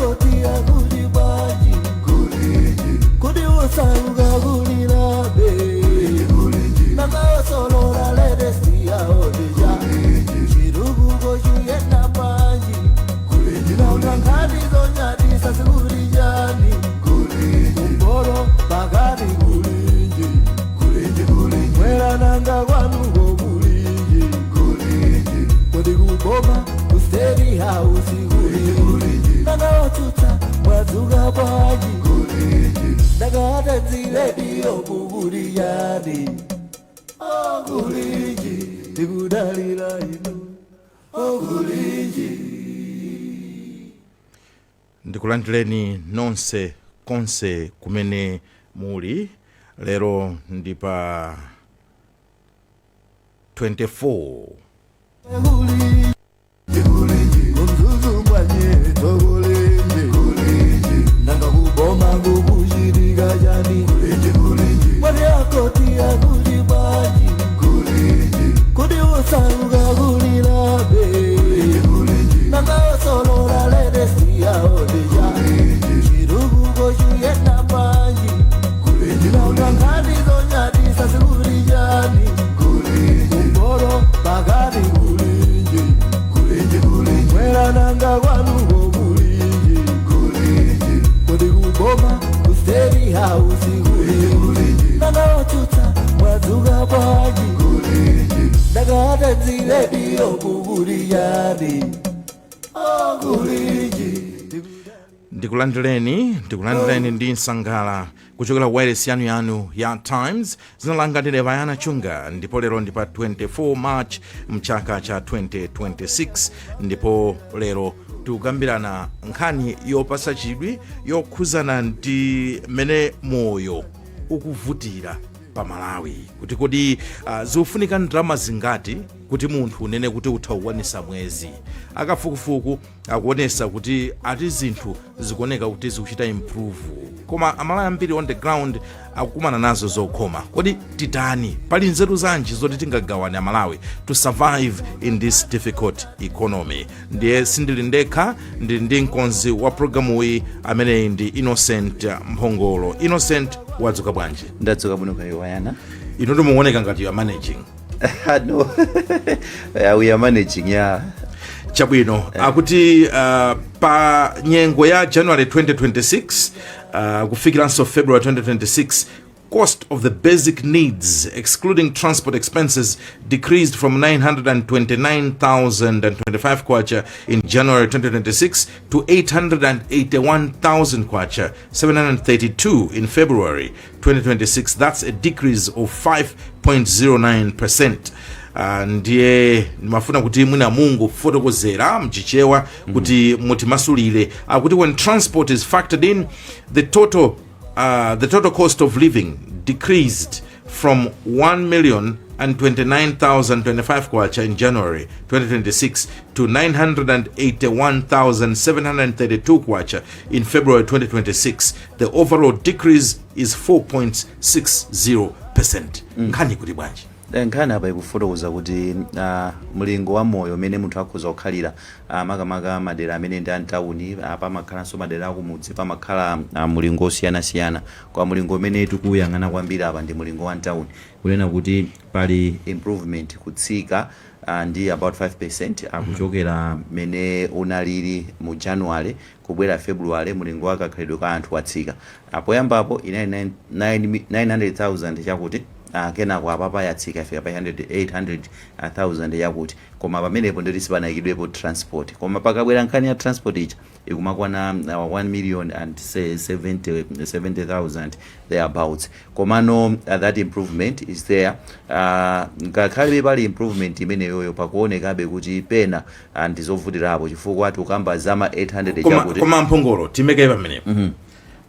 kotia kuli baji kudi usanga kuli labe nanga solo la lede siya odeja shirugu goju yena baji na unankadi zonya disa sikuli jani kumboro bagari kulinji mwera nanga wanu go kulinji kudi kuboma usteri hausi kulinji nanga otuta wazuga baji nanga zile dio kuburi yani kulinji nikudalila inu kulinji. Ndikulandireni nonse konse kumene muli lero ndipa 24 nanga kuboma kukushirika jani wale akotia kulibaji kudi usanga kulilabe nanga solo la lede siya odeja shirugu goju yena baji na unankadi zonya disa sikuli jani kumboro bagari kulinji mwera nanga wanu go kulinji kudi kuboma usteri hausi kulinji nanga otuta wazuga baji nanga zile dio kuburi yani Ndikulandireni ndi nsangala kuchokera wireless yanu ya Times. Zina langa ndine Vayana Chunga, ndipo lero ndipa 24 March mchaka cha 2026. Ndipo lero tukambirana nkhani yopasa chidwi yokhuzana ndi mene moyo ukuvutira pa Malawi. Kuti kodi zikufunika ndrama zingati kuti munthu unene kuti uthauwanisa mwezi. Akafukufuku akuonesa kuti ati zinthu zikuoneka kuti zikuchita improve, koma Amalawi ambiri on the ground akukumana nazo zokhoma. Kodi titani, pali nzeru zanji zoti tingagawane Amalawi to survive in this difficult economy? Ndiye sindili ndekha, ndili ndi mkonzi wa programu iyi amene ndi Innocent Mphongolo. Innocent, wadzuka bwanji? Ndadzuka bwino kaya Vayana. Ino ndimuoneka ngati you are managing. No. We are managing, yeah. Chabwino, akuti pa nyengo ya January 2026 kufikiranso February 2026, cost of the basic needs excluding transport expenses decreased from 929,025 kwacha in January 2026 to 881,000 kwacha 732 in February 2026. That's a decrease of 5.09%. Ndiye nimafuna kuti mwina Mungu fotokozera mchichewa kuti mutimasulire kuti when transport is factored in, the total cost of living decreased from 1,029,025 kwacha in January 2026 to 981,732 kwacha in February 2026. The overall decrease is 4.60%. Nkhani kuti bwanji? Nkhani apa ikufotokoza kuti mlingo wa moyo umene munthu akhoza kukhalira makamaka madera amene ndi antawuni pamakhalanso madera akumudzi pamakhala mlingo osiyanasiyana. Kwa mlingo umene tikuyang'ana kwambiri apa ndi mlingo wa antawuni, kunena kuti pali improvement kutsika ndi about 5% akuchokera mene unalili mu January kubwera February. Mlingo wa kakhalidwe ka anthu watsika apoyambapo 900,000 chakuti kena kwa papa yatsika ifika pa 800,000 yakuti, koma pamenepo ndoti sipanayikidwepo transport. Koma pakabwera nkhani ya transport icha ikumakwana 1,070,000 thereabouts. Komano that improvement is there. Ngakhale pali improvement imene yoyo pakuonekabe kuti pena ndizovutirapo chifukwa tukamba zama 800 chakuti. Koma Mphongolo timeke pamenepo.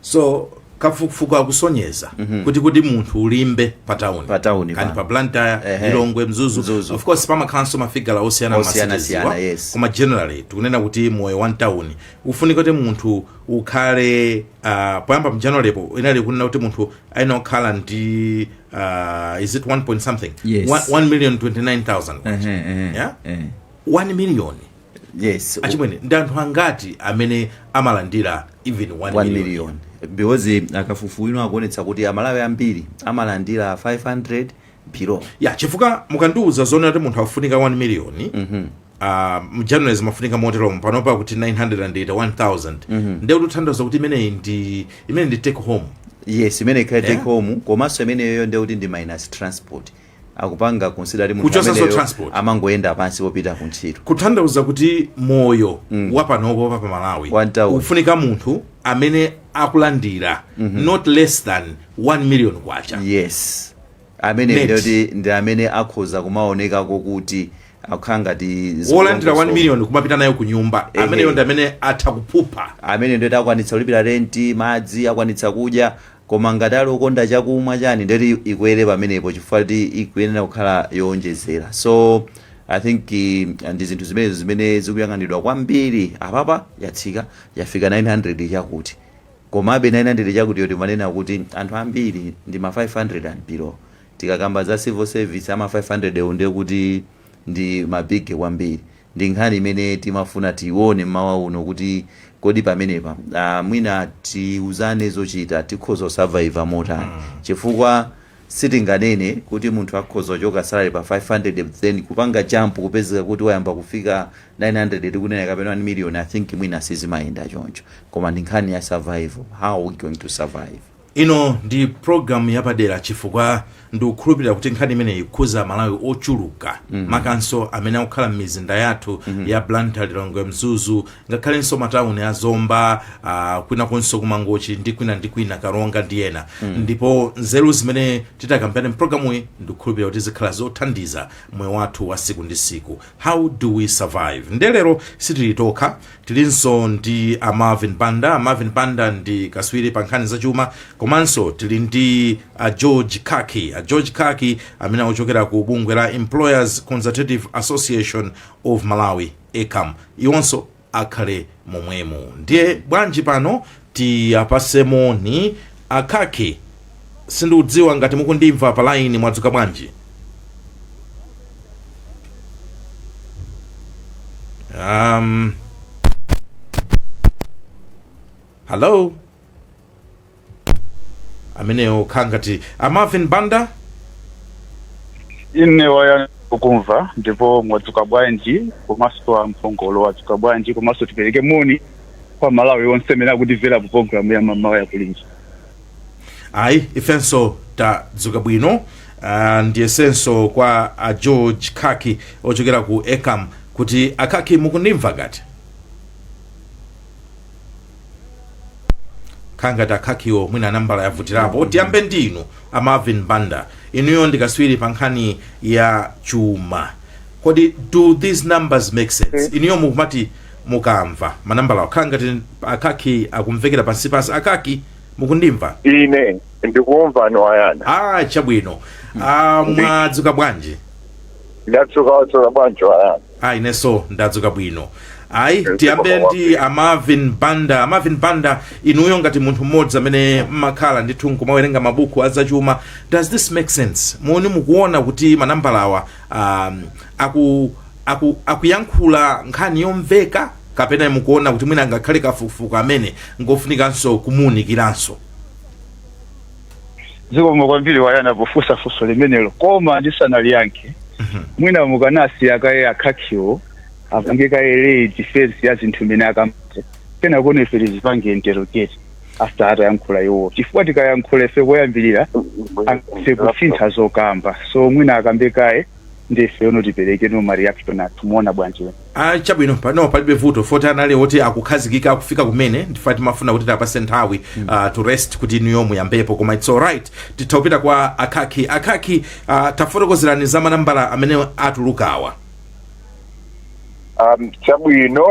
So kafukufuku akusonyeza kuti munthu ulimbe patawuni kani pa Blantyre, Lilongwe, Mzuzu. Of course pamakhalanso mafigala osiyana yes. Koma generally tikunena kuti moyo wa town ufunika kuti munthu ukhale poyamba mu January po inali kunena kuti munthu aina okhala ndi is it 1 point something, yes. 1,029,000 yeah 1 million Yes. Achimwene ndi anthu angati amene amalandira even 1 million? Because akafufuwino akuonetsa kuti amalawi ambiri amalandira 500 below. Ya chifukwa mukandiuza zone kuti munthu afunika 1 million mjanuary zimafunika motero panopa kuti 981,000 ndiye kuthandiza kuti imene ndi take home. Yes, imene kaya take home komanso imene yoyo ndiye kuti ndi minus transport. Akupanga consider munthu amene amangoenda pansi popita ku ntchito. Kuthandiza kuti moyo wapanopo pa Malawi ufunika munthu amene akulandira not less than 1 million kwacha. Yes. Amene ndi amene akhoza kumaoneka kokuti akukhangati wolandira 1 million kumapita nayo ku nyumba amene ndi amene atakupupha, amene ndi akwanitsa kulipira rent, madzi, akwanitsa kudya, koma ngati ali ukonda chakumwa chani ndeti ikwere pamenepo chifukwa kuti ikuyenera kukhala yowonjezera. So I think ndi zinthu zimene zikuyang'anidwa kwambiri apapa yatsika yafika 900 chakuti, komabe 900 chakuti yoti manena kuti anthu ambiri ndi ma 500 and below. Tikakamba za civil service ama 500 ndiye kuti ndi mabig kwambiri. Ndi nkhani imene timafuna tione mawa uno kuti kodi pamenepa mwina tiuzane zochita tikhoza survive motani, chifukwa sitinganene kuti munthu akhoza kuchoka salary pa 500 then kupanga jump kupezeka kuti wayamba kufika 900 tikunena kapena 1 million. I think mwina sizimayenda choncho, koma ndi nkhani ya survive. How are we going to survive? Ino ndi program yapadera chifukwa ndikukhulupirira kuti nkhani imene ikhuza Malawi ochuluka makanso amene akukhala m'mizinda yathu ya Blantyre, Lilongwe, Mzuzu, ngakhalenso matawuni ya Zomba, kwina konso kumangochi ndi kwina Karonga ndi ena. Ndipo nzeru zimene titakambirana programu iyi ndikukhulupirira kuti zikhala zothandiza moyo wathu wa siku ndi siku. How do we survive? Ndelero sitilitokha, tilinso ndi Marvin Banda. Marvin Banda ndi kaswiri pa nkhani zachuma, komanso tili ndi George Kaki. George Kaki amene akuchokera ku bungwe la Employers Consultative Association of Malawi, ECAM. Iwonso akhale momwemo. Ndiye bwanji pano tiyapasemo ni Kaki. Sindiudziwa ngati mukundimva pa line mwadzuka bwanji. Hello? Ameneo kangati Marvin Banda ine waya ukumva ndipo mwadzuka bwanji komanso mphongolo wadzuka bwanji komanso tipereke moni kwa Malawi onse amene akutimvera ku program ya mamawa ya kulinji. Ayi ifenso tadzuka bwino ndiye senso kwa George Kaki ochokera ku ECAM kuti Akaki mukundimva gati? Kangata Kakiwo mwina nambala yavutirapo. Tiyambe ndinu Marvin Banda, inuyo ndikaswiri pa nkhani ya chuma. Kodi do these numbers make sense? Inuyo mukumati mukamva manambala wakhala ngati Akaki akumvekera pansi pansi. Akaki mukundimva? Ine ndikumva Nwayana. Chabwino. Mwadzuka bwanji? Ndadzuka bwanji Nwayana. Ineso ndadzuka bwino. Tiyambe ndi Marvin Banda. Marvin Banda, inuyo ngati munthu mmodzi amene mmakhala ndithu nkumawerenga mabuku azachuma, does this make sense? Moni mukuona kuti manambalawa akuyankhula nkhani yomveka, kapena mukuona kuti mwina ngakhale kafukufuku amene ngofunikanso kumunikiranso? Zikomo kwambiri Wayana pofunsa funso limenelo, koma ndisanaliyankhe mwina mukanasi akaye Akakiwo apangeka ele defense ya zinthu mene akamate kena kone ife tizipange interrogate after atayankhula iwo, chifukwa tikayankhula ife koyambirira ife kusintha zokamba. So mwina akambekaye ndife ono tipereke no reaction athu muona bwanji. Chabwino pano palibe vuto foti anali oti akukhazikika akufika kumene ndifati mafuna kuti tapase nthawi to rest kuti niyo muyambepo, koma it's alright. Titapita kwa Akaki. Akaki, tafotokozerani za manambala amene atulukawa. Chabwino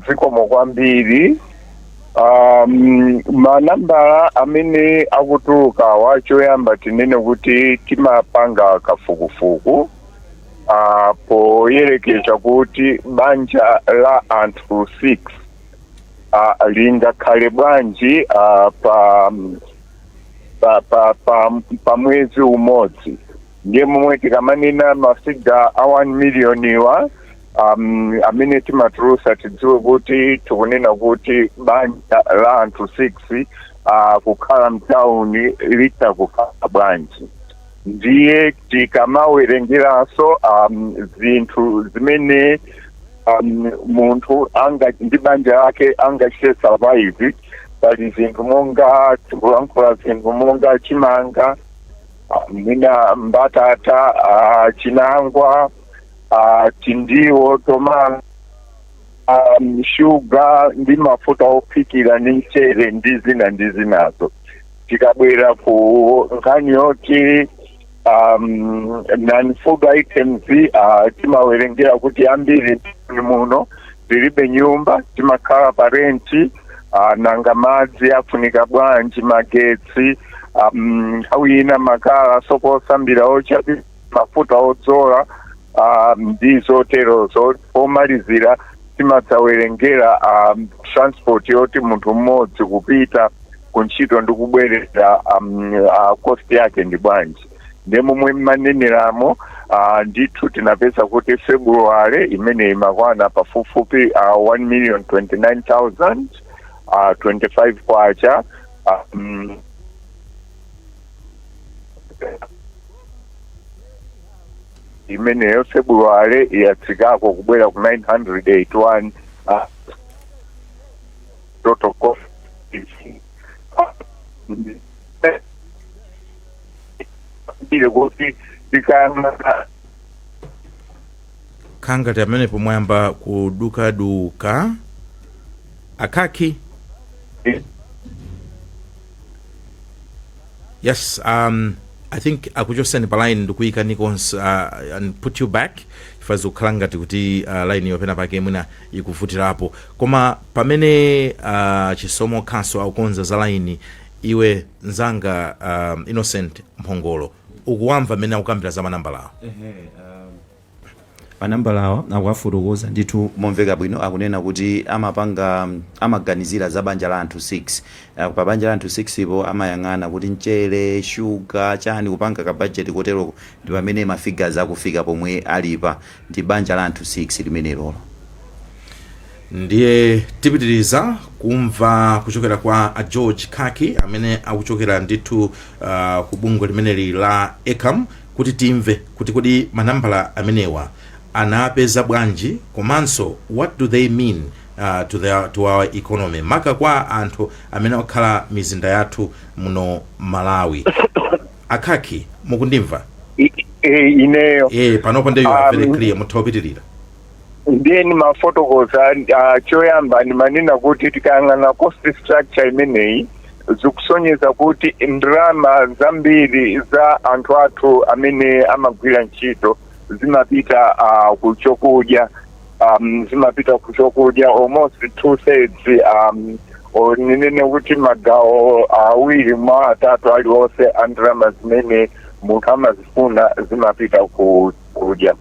zikomo kwambiri. Manambala amene akutulukawa choyamba tinene kuti timapanga kafukufuku poyerekeza kuti banja la anthu 6 lingakhale bwanji pa mwezi umodzi. Ndiye momwe tikamanena masiga a 1 million wa amene timatulusa tidziwe kuti tikunena kuti banja la anthu 6 kukhala mtawuni litakukhala bwanji. Ndiye tikamawerengeranso zinthu zimene munthu ndi banja lake angachite survive, pali zinthu monga tikulankhula zinthu monga chimanga, mwina mbatata, chinangwa, tindiwo, tomato, shuga ndi mafuta ophikira ndi mchere ndi zinazo. Tikabwera ku nkhani yoti non-food items, timawerengera kuti ambiri muno zilibe nyumba, timakhala pa renti, nanga madzi afunika bwanji, magetsi, nthawi ina makala sokosambira ocha, mafuta odzola, ndi zoterozo. Pomalizira timadzawerengera transport yoti munthu mmodzi kupita kuntchito ndi kubwerera cost yake ndi bwanji. Ndemomwe maneneramo ndithu tinapeza kuti February imene imakwana pafupifupi 1,029,000, 25 kwacha, imeneyo February yatsikako kubwera ku 981 total cost. Khangati amene pomwamba kudukaduka Akaki. Yes, I think akuchoseni pa line ndikuyika nikons and put you back ifazi kukhala ngati kuti line yopena pake mwina ikuvutirapo, koma pamene chisomo khaso akukonza za line iwe nzanga Innocent Mphongolo ukuwamva amene akukambira za manambalawo. Manambalawa akuwafotokoza ndithu momveka bwino, akunena kuti amaganizira za banja la anthu 6. Pa banja la anthu 6 ipo amayang'ana kuti mchere, shuga, chani kupanga ka budget kotero ndi pamene mafigures akufika pomwe alipa ndi banja la anthu 6 limenelo. Ndiye tipitiriza kumva kuchokera kwa George Kaki amene akuchokera ndithu ku bungwe limeneli la ECAM kuti timve kuti kodi manambala amenewa anapeza bwanji, komanso what do they mean to our economy, maka kwa anthu amene okhala mizinda yathu muno Malawi. Akaki, mukundimva? Ineyo. Panopo ndiyo very clear, muthapitirira. Then mafotokoza choyamba ni manena kuti tikangana cost structure imeneyi zikusonyeza kuti ndrama zambiri za anthu athu amene amagwira ntchito zimapita kuchokudya, zimapita kuchokudya almost 2/3, ninene kuti magawo awiri mwa atatu aliwonse andrama zimene munthu amazifuna zimapita kudya.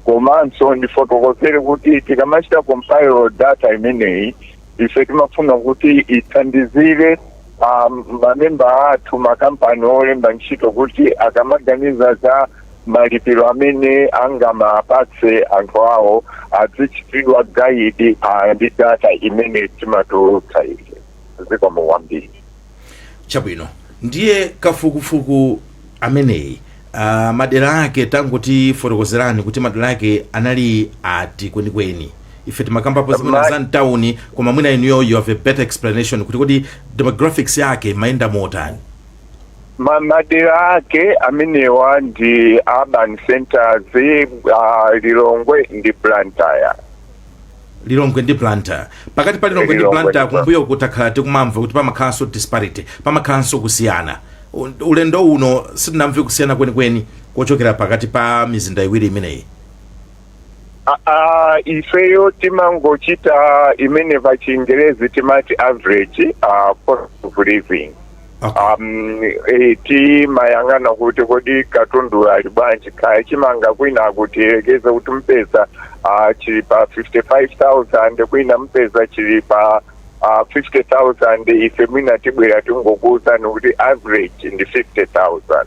Komanso ndifotokozere kuti tikamachita compile data imeneyi ife timafuna kuti ithandizire mamemba athu makampani olemba ntchito kuti akamaganiza za malipiro amene angamapatse anthu awo azichitidwa guide ndi data imene timatulutsa ife. Zikomo kwambiri. Chabwino, ndiye kafukufuku ameneyi madera ake tanguti fotokozerani kuti madera ake anali ati kwenikweni. Ife timakambapo zimene za mtawuni, koma mwina inuyo you have a better explanation kuti kodi demographics yake maenda motani. Madera ake amenewa ndi urban centers, Lilongwe ndi Blantyre. Lilongwe ndi Blantyre. Pakati pa Lilongwe ndi Blantyre kumbuyo kutakhala tikumamva kuti pamakhalanso disparity, pamakhalanso kusiyana. Ulendo uno sitinamve kusiyana kwenikweni kochokera pakati pa mizinda iwiri imeneyi. Ifeyo timangochita imene pa Chingerezi timati average cost of living. Okay. Timayang'ana kuti kodi katundu ali bwanji, kaya chimanga kwina kutiyerekeza kuti mpesa chili pa 55,000, kwina mpesa chili pa 50,000, ife mwina tibwera tingokuwuzani kuti average ndi 50,000.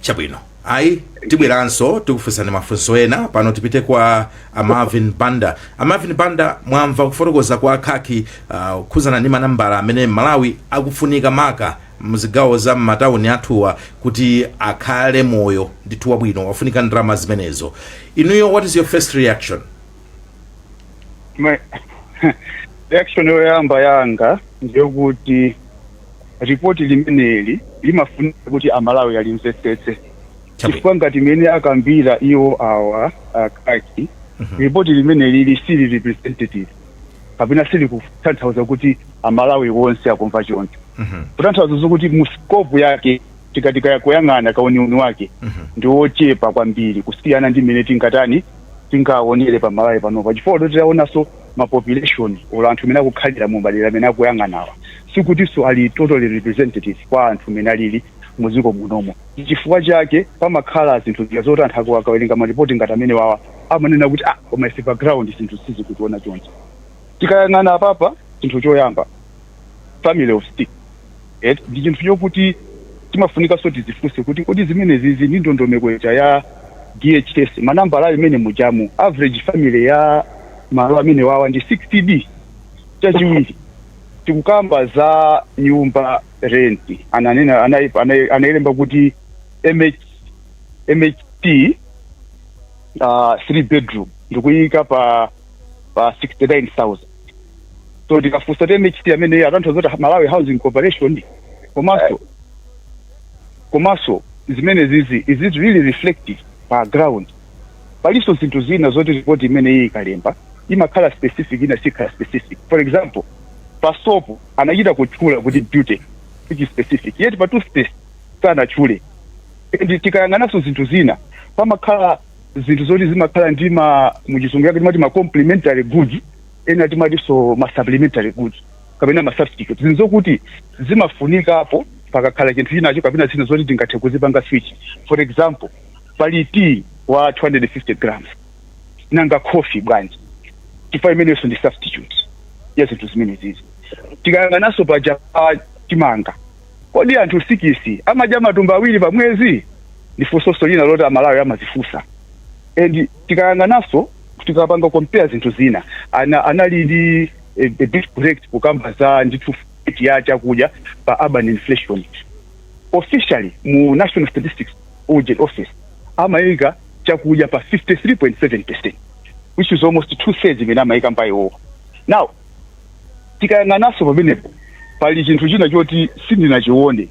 Chabwino, Ayi tibweranso tikufunsani mafunso ena pano tipite kwa Marvin Banda. Marvin Banda, mwamva kufotokoza kwa Khaki kukhuzana ndi manambala amene Malawi akufunika maka mzigawo za matauni athuwa kuti akhale moyo ndithu wabwino, wafunika ndalama zimenezo. Inuyo, what is your first reaction? Reaction yoyamba yanga ndiyokuti ripoti limeneli limafunika kuti amalawi alimvetsetse. Chifukwa ngati imene akambira iwo awa Khaki, ripoti limeneli lisili representative kapena sili kutanthauza kuti amalawi wonse akumva choncho. Kutanthauza zokuti mu scope yake tikatika kuyang'ana kauniuni wake ndi ochepa kwambiri kusiyana ndi imene tingaonere pa Malawi panopa. Chifukwa titaonanso mapopulation ola anthu amene akukhalira mu madera amene akuyang'anawa sikutinso ali totally representative kwa anthu amene alili muziko munomo. Chifukwa chake pamakhala zinthu zoti anthu akawerenga maripoti ngati amene wawa amanena kuti koma ife background zinthu sizi kutiona choncho. Tikayang'ana papa chinthu choyamba family of stick ndi chinthu chokuti timafunika so tizifunse kuti kodi zimenezi ndi ndondomeko ya DHS manambala amene mujamu average family ya malo amene wawa ndi 60B. Chachiwiri tikukamba za nyumba rent anayelemba kuti MHT 3 bedroom ndikuyika pa 69,000. So ndikafunsa MHT amene atanthauza kuti Malawi Housing Corporation komanso zimene zizi is it really reflective pa ground. Paliso zinthu zina zoti report imene iyi ikalemba imakhala specific ina sikhala specific. For example, pa soap anachita kutchula kuti beauty which is specific, yet pa toothpaste sanatchule. And tikayang'anaso zinthu zina pamakhala zinthu zoti zimakhala ndi muchisungu yake timati ma complementary goods ena timati so ma supplementary goods kapena ma substitutes. Zinthu zokuti zimafunikapo pakakhala chinthu chinacho kapena zina zoti tingathe kuzipanga switch. For example, pali tea wa 250 grams nanga coffee bwanji chifukwa imeneyo ndi substitute ya zinthu zimene zizi. Tikayang'anaso paja timanga kodi anthu sikisi amadya matumba awiri pa mwezi ndi funso lina loti amalawi amazifunsa. And tikayang'anaso tikapanga compare zinthu zina anali ndi a bit correct kukamba za ndithu ya chakudya pa urban inflation. Officially mu National Statistics Office amayika chakudya pa 53.7%, which is almost 2/3 imene amayika mpayo. Now tikayang'anaso pamenepo pali chinthu china choti sindinachione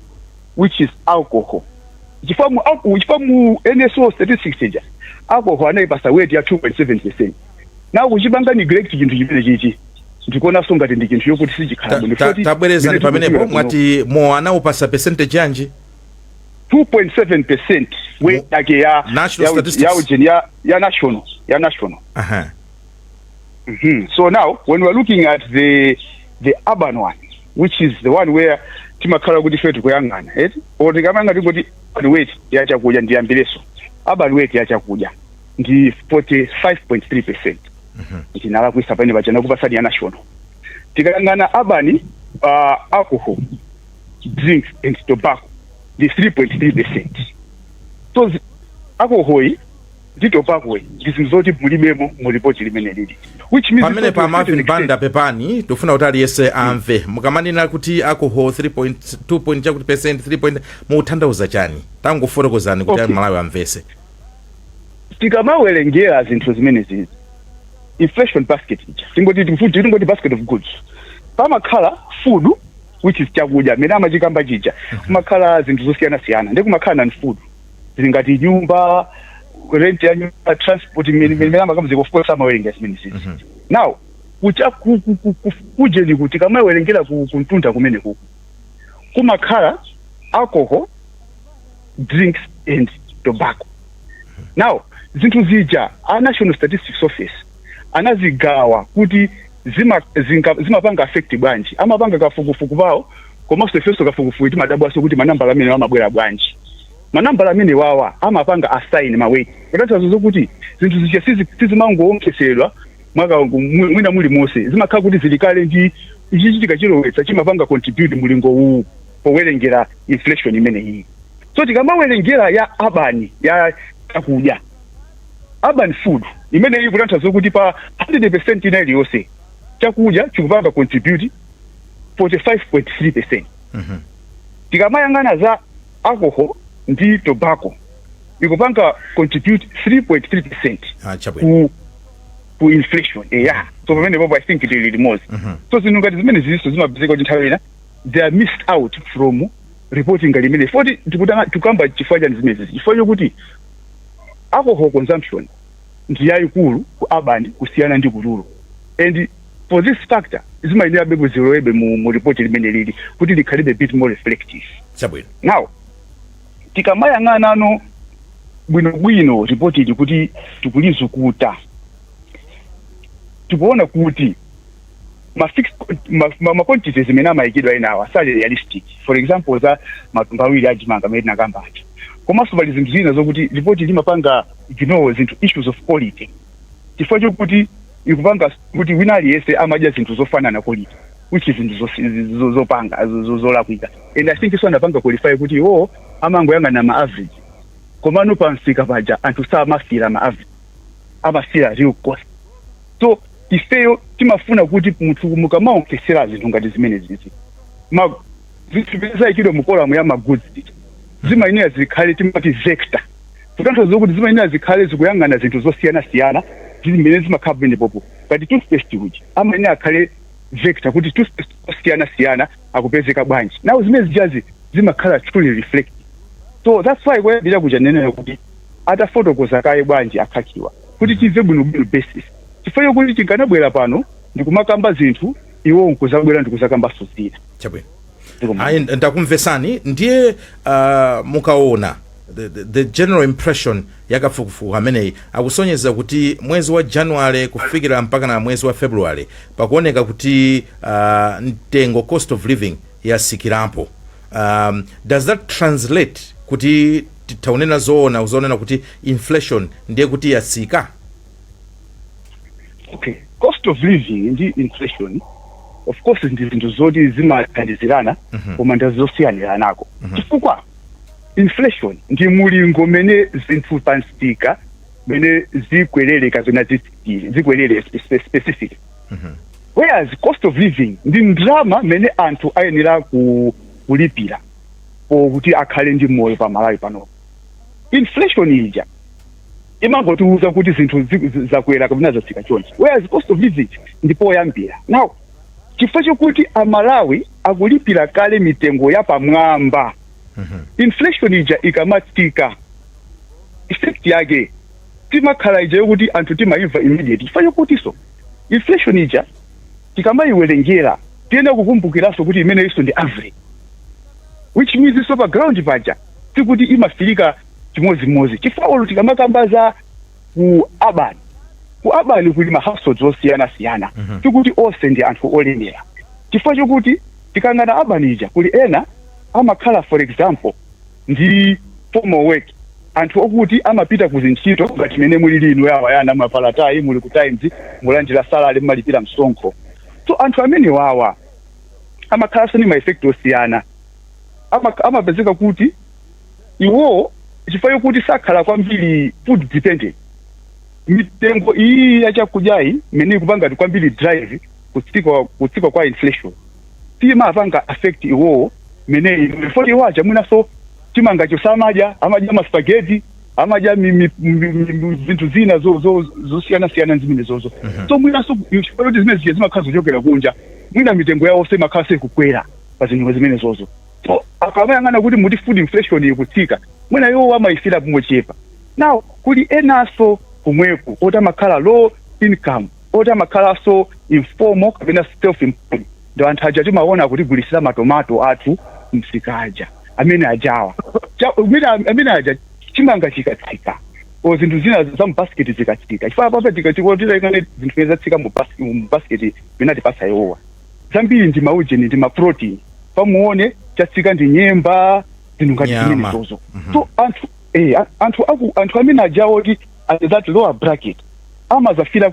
which is alcohol. Chifukwa mu NSO statistics ija alcohol anayipasa weight ya 2.7%. Now kuchipanga neglect chinthu chimene chichi ndikuonanso ngati ndi chinthu chokuti sichikhala bwino. Tabwerezani pamenepo mwati mo anaupasa percentage yanji 2.7% weight yake ya national statistics ya national. So now when we're looking at the urban one, which is the one where timakhala kuti fetu kuyang'ana or tikamanga tingoti weight ya chakudya ndi ambileso urban weight ya chakudya ndi 45.3%. Ndinala kuisa pene bachana kupasani ya national. Tikangana urban alcohol, drinks and tobacco ndi 3.3%. So alcohol ndi tobacco ndi zoti mulibemo mu report limene lili, which means pamene pa Marvin Banda pepani tofuna kuti aliyese amve mukamanena kuti alcohol 3.2 chakuti percent 3. Muthandauza chani tangofotokozani kuti Malawi amvese. Tikamawerengera zinthu zimene zizi inflation basket tingoti basket of goods pamakhala food which is chakudya mene amachikamba chija kumakhala zinthu zosiyana ndi kumakhala non food zingati nyumba, rent ya nyumba, transport mene amakamba of course amawerengera zimene zizi. Now kujeni kuti kamawerengera kuntunda kumene kuku kumakhala alcohol, drinks and tobacco. Now zinthu zija a National Statistics Office anazigawa kuti zimapanga affect bwanji, amapanga kafukufuku bawo komanso ifeso kafukufuku iti madabwaso kuti manambala amene amabwera bwanji. Manambala amene wawa amapanga assign maweight. Kutanthauza zokuti zinthu zija sizimangoongesedwa mwina muli mose zimakhala kuti zilikale ndi ichichitika chilowetsa chimapanga contribute mulingo uwu powerengera inflation imene iyi. So tikamawerengera ya urban ya chakudya urban food imene ili kutanthauza kuti pa 100% ina iliyonse chakudya chikupanga contribute 45.3%. Tikamayang'ana za alcohol ndi tobacco ikupanga contribute 3.3% ku inflation. So pamene popo I think it is more. So zinungati zimene ziliso zimapezeka kuti nthawi ina they are missed out from reporting limene. Foti tikamba chifukwa chani zimene chifukwa chokuti alcohol consumption ndi yayikulu ku urban kusiyana ndi kululu, and for this factor zimayenera bebe zilowebe mu report limene lili kuti likhalibe a bit more reflective. Now tikamayang'ana ano bwinobwino report ili kuti tikulizukuta tikuona kuti ma quantities zimene amayikidwa inawa sali realistic. For example za matumba awiri ajimanga amene nakamba acho komanso pali zinthu zina zokuti report limapanga ignore zinthu issues of quality chifukwa chokuti ikupanga kuti wina aliyese amadya zinthu zofanana quality which is zinthu zopanga zolakwika, and I think iso anapanga qualify kuti amangoyang'ana ma average komano pansika paja anthu samafira ma average amafira real cost. So ifeyo timafuna kuti munthu mukamaongesera zinthu ngati zimene zizi zinthu ikidwa mukolamu ya magoods zimayenera zikhale timati vector kutanthauza kuti zimayenera zikhale zikuyang'ana zinthu zosiyana-siyana zimene zimakhala pamene popo. But toothpaste kuti amayenera akhale vector kuti toothpaste osiyana-siyana akupezeka bwanji. Now zimene zijazi zimakhala truly reflective. So that's why kwayambira kuja nenera kuti atafotokoza kaye bwanji akhakiwa kuti tive bwinobwino basis chifukwa kuti tinganabwera pano ndikumakamba zinthu iwo nkuzabwera ndikuzakamba sozina. Ayi ndakumvesani ndiye mukaona the general impression yakafukufuku ameneyi akusonyeza kuti mwezi wa January kufikira mpaka na mwezi wa February pakuoneka kuti mtengo cost of living yasikirapo. Does that translate kuti taunena zoona uzonena kuti inflation ndiye kuti yasika? Okay, cost of living ndi inflation of course ndi zinthu zoti zimathandizirana koma ndazosiyanirako chifukwa inflation ndi mulingo mene zinthu pansika mene zikwerere kapena zikwerere specific. Whereas cost of living ndi ndrama mene anthu ayenera kulipira kuti akhale ndi moyo pa Malawi pano. Inflation ija imangotiuza kuti zinthu zakwera kapena zatsika chonchi, whereas cost of living ndipo yambira. Now chifukwa chokuti Amalawi akulipira kale mitengo ya pamwamba, inflation ija ikamatika effect yake timakhala ija yokuti anthu timaimva immediate. Chifukwa chokuti so inflation ija tikamayiwerengera tiyenera kukumbukiranso kuti imene iso ndi average, which means iso pa ground paja tikuti imafirika chimodzimodzi. Chifukwa tikamakamba za ku urban kuli ma households osiyana-siyana tikuti onse ndi anthu olemera. Chifukwa chokuti tikangana urban ija kuli ena amakhala for example ndi formal work, anthu okuti amapita kuzintchito ngati mene muli lino yawayana mapalatai muli ku Times mulandira salary mmalipira msonkho. So anthu amene wawa amakhala sani ma effect osiyana amapezeka kuti iwo chifukwa chokuti sakhala kwambiri food dependent. Mitengo iyi yachakudyayi mene ikupanga kwambiri drive kutsika kwa inflation timapanga affect iwo mene before iwaja mwinaso timangacho samadya amadya ma spaghetti amadya zinthu zina zosiyana-siyana zimene zozo. So mwinaso chifukwa kuti zimene zimakhala zochokera kunja mwina mitengo yawo semakhala sekukwera pa zinthu zimene zozo. So akamayang'ana kuti muti food inflation ikutsika mwina iwo amayifira pomochepa. Now kuli enaso kumweko otamakhala low income otamakhala informal kapena self employed ndo anthu aja timaona kuti gulisira matomato athu msikaja amene ajawa amene aja chimanga chikatsika o zinthu zina za mbasket zikatsika. Chifukwa papa tikachikotira ikane zinthu zatsika mu basket penati pasa yowa zambiri ndi maujeni ndi ma protein pamuone chatsika ndi nyemba zinthu ngati zimene zozo. So anthu amene ajawa kuti at that lower bracket amazafira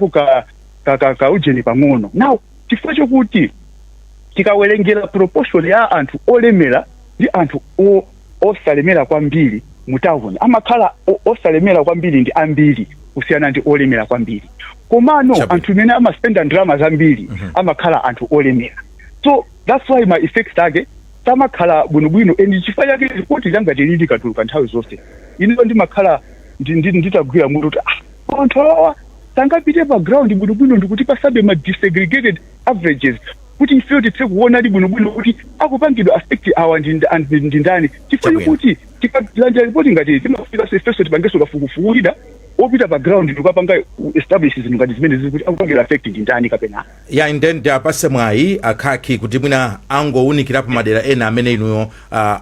ka ujeni pang'ono. Now chifukwa chokuti tikawerengera proportion ya anthu olemera ndi anthu osalemera kwambiri mutawuni amakhala osalemera kwambiri ndi ambiri kusiyana ndi olemera kwambiri. Komano anthu mene amaspenda ndalama zambiri amakhala anthu olemera. So that's why my effects ake samakhala bwinobwino and chifukwa chake ripoti langa lili katuluka nthawi zonse. Ino ndimakhala nditagwira mutu kuti anthu awa sangapite pa ground bwinobwino ndikuti pasabe ma disaggregated averages kuti ife titse kuona ndi bwinobwino kuti akupangidwa affect awa ndi ndani chifukwa kuti tikalanja ripoti ngati timafika sefeso tipangeso kafukufukulida opita pa ground ndikapanga establish zinthu ngati zimene zikuti akupangira affect ndi ndani kapena ya ndende apase mwayi akhaki kuti mwina angowunikirapo madera ena amene inuyo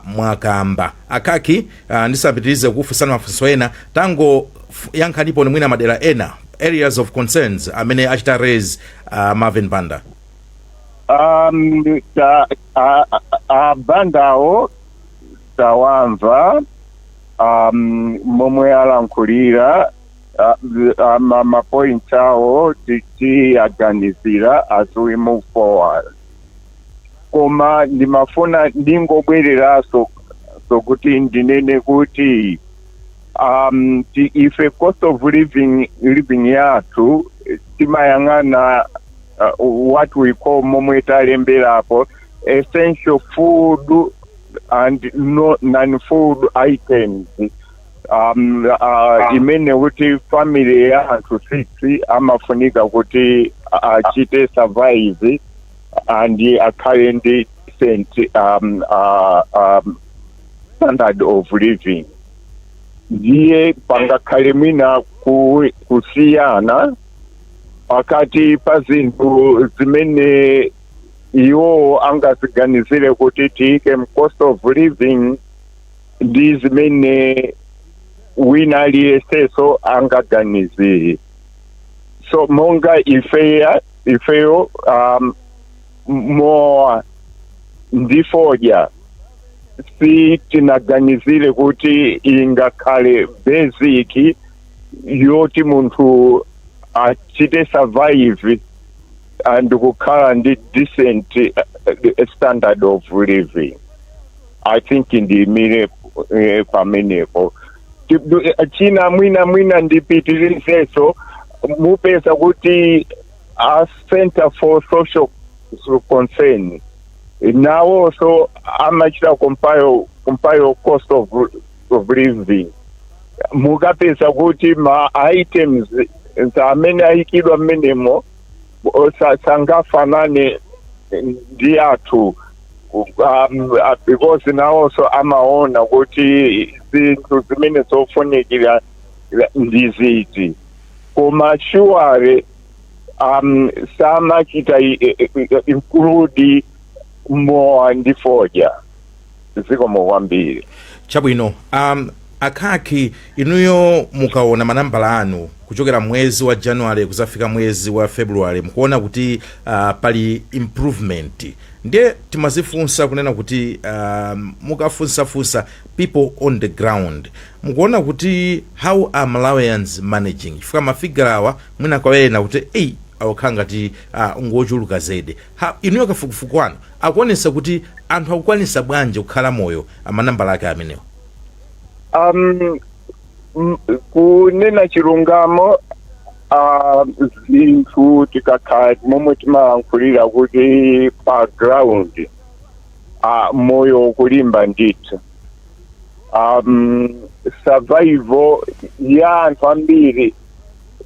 mwakamba akhaki ndisapitirize kufunsana mafunso ena tango yankhanipo ni mwina madera ena areas of concerns amene achita raise Marvin Banda. Bandawo tawamva momwe alankhulira mapoint awo tichiaganizira as we move forward. Koma ndimafuna ndingobwereraso kuti ndinene kuti ife cost of living yathu timayang'ana what we call momwe talemberapo essential food and non-food items. Imene kuti family ya anthu 6 amafunika kuti achite survive and akhale ndi decent standard of living. Ndiye pangakhale mwina kusiyana pakati pa zinthu zimene iwo angaziganizire kuti tiyike cost of living ndi zimene wina aliyeseso angaganizire. So monga ifeyo mowa ndifoja si tinaganizire kuti ingakhale basic yoti munthu achite survive and kukhala ndi decent standard of living. I think ndimire pamenepo china mwina ndipitirizeso mupeza kuti a center for social concern now so amachita compile cost of living mukapeza kuti ma items amene ayikidwa mmenemo sangafanane ndi athu because now also amaona kuti zinthu zimene zofunikira ndiziti koma sure samachita include more ndifoja zikomo kwambiri. Chabwino akhaki inuyo mukaona manambala anu kuchokera mwezi wa January kuzafika mwezi wa February mukuona kuti pali improvement. Ndiye timazifunsa kunena kuti mukafunsa people on the ground mukuona kuti how are Malawians managing chifukwa mafigura awa mwina kwawena kuti awakhala ngati ngochuluka zedi. Inuyo kafukufuku anu akuonesa kuti anthu akukwanisa bwanji kukhala moyo amanambala ake amenewo. Kunena chilungamo zinthu tikakhala momwe timalankhulira kuti pa ground moyo kulimba ndithu. Survival ya anthu ambiri